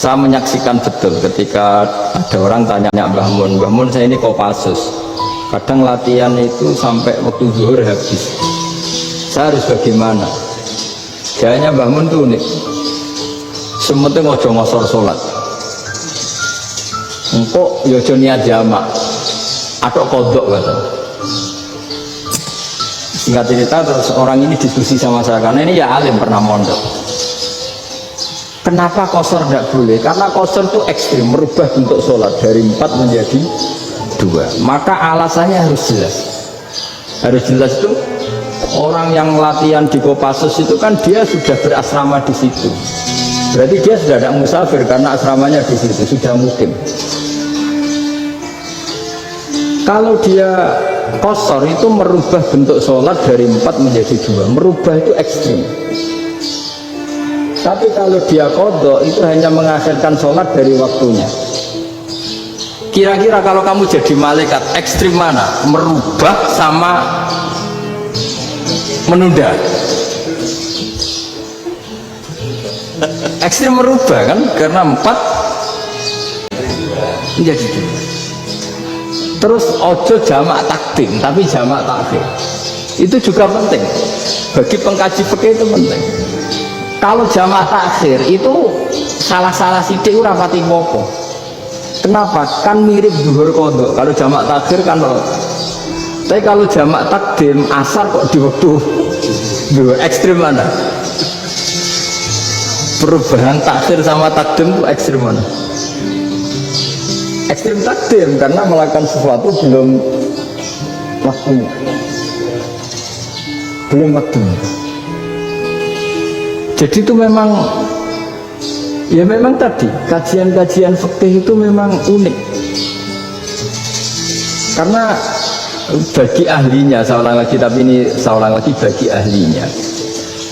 Saya menyaksikan betul ketika ada orang tanya Mbah Mun, saya ini Kopassus. Kadang latihan itu sampai waktu zuhur habis. Saya harus bagaimana? Jawabnya Mbah Mun tuh unik. Sementing ojo ngosor sholat. Engkau yojo niat jamak atau kodok kata. Singkat cerita terus orang ini diskusi sama saya karena ini ya alim pernah mondok. Kenapa kosor tidak boleh? Karena kosor itu ekstrim, merubah bentuk sholat dari 4 menjadi 2. Maka alasannya harus jelas. Harus jelas itu orang yang latihan di Kopassus itu kan dia sudah berasrama di situ. Berarti dia sudah tidak musafir karena asramanya di situ, sudah mukim. Kalau dia kosor itu merubah bentuk sholat dari 4 menjadi 2. Merubah itu ekstrim. Tapi kalau dia kodok itu hanya mengakhirkan sholat dari waktunya. Kira-kira kalau kamu jadi malaikat ekstrim mana? Merubah sama menunda? Ekstrim merubah kan? Karena 4 menjadi 2. Terus ojo jamak takdim tapi jamak takhir. Itu juga penting. Bagi pengkaji fikih itu penting. Kalau jamak takhir itu salah-salah sidik ora pati apa. Kenapa? Kan mirip zuhur qadha. Kalau jamak takhir kan tapi kalau jamak takdim asar kok di waktu zuhur ekstrim mana? Perubahan takhir sama takdim itu ekstrim mana? Ekstrim takdim karena melakukan sesuatu belum waktunya. Belum waktunya. Jadi itu memang ya memang tadi kajian-kajian fikih itu memang unik karena bagi ahlinya, saya ulang lagi tapi ini saya ulang lagi bagi ahlinya.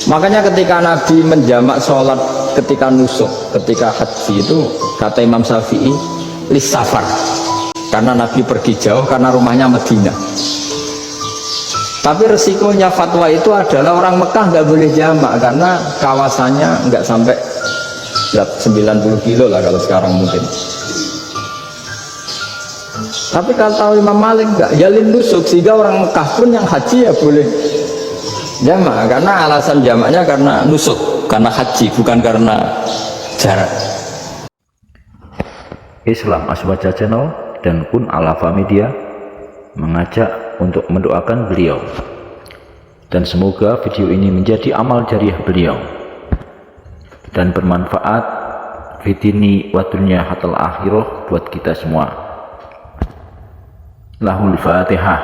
Makanya ketika Nabi menjamak sholat ketika nusuk, ketika haji itu kata Imam Syafi'i lissafar, karena Nabi pergi jauh karena rumahnya Madinah. Tapi resikonya fatwa itu adalah orang Mekah nggak boleh jamak karena kawasannya nggak sampai 90 kilo lah kalau sekarang mungkin. Tapi kalau tahu Imam Malik nggak, jalin nusuk sehingga orang Mekah pun yang haji ya boleh jamak karena alasan jamaknya karena nusuk, karena haji bukan karena jarak. Islam Aswaja Channel dan Kun Alafa Media mengajak untuk mendoakan beliau dan semoga video ini menjadi amal jariah beliau dan bermanfaat fitini wa dunya hatal akhirah buat kita semua. Lahul Fatihah.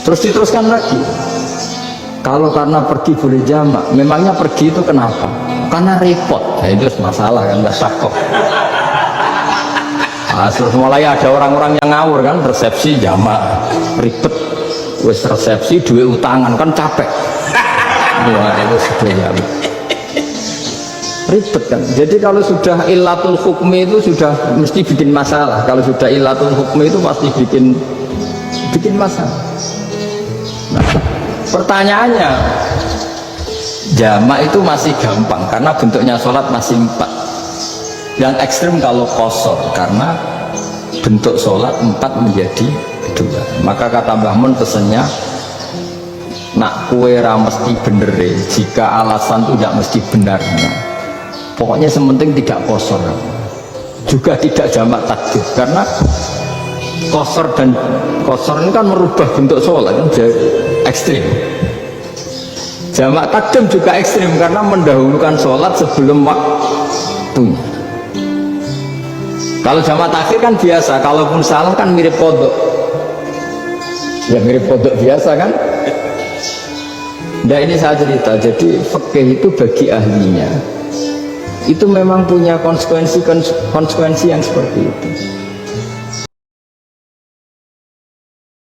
Terus diteruskan lagi, kalau karena pergi boleh jamak, memangnya pergi itu kenapa? Karena repot. Nah, itu masalah kan, nggak sakok. Nah, terus mulai ada orang-orang yang ngawur kan, resepsi jamak ribet, wes resepsi duit utangan kan capek. Wah, itu sudah jamak ribet kan. Jadi kalau sudah illatul hukmi itu sudah mesti bikin masalah. Kalau sudah illatul hukmi itu pasti bikin masalah. Nah, pertanyaannya, jamak itu masih gampang karena bentuknya sholat masih 4. Yang ekstrim kalau kosor karena bentuk sholat 4 menjadi 2. Maka kata Mbah Mun pesennya, nak kue ra mesti bener jika alasan itu tidak mesti benarnya. Pokoknya sementing tidak kosor, juga tidak jamak takdim karena kosor dan kosor ini kan merubah bentuk sholat kan ekstrim. Jamak takdim juga ekstrim karena mendahulukan sholat sebelum waktunya. Kalau jamak takhir kan biasa, kalaupun salah kan mirip kodok. Ya mirip kodok biasa kan. Nah ini saya cerita, jadi fikih itu bagi ahlinya itu memang punya konsekuensi yang seperti itu.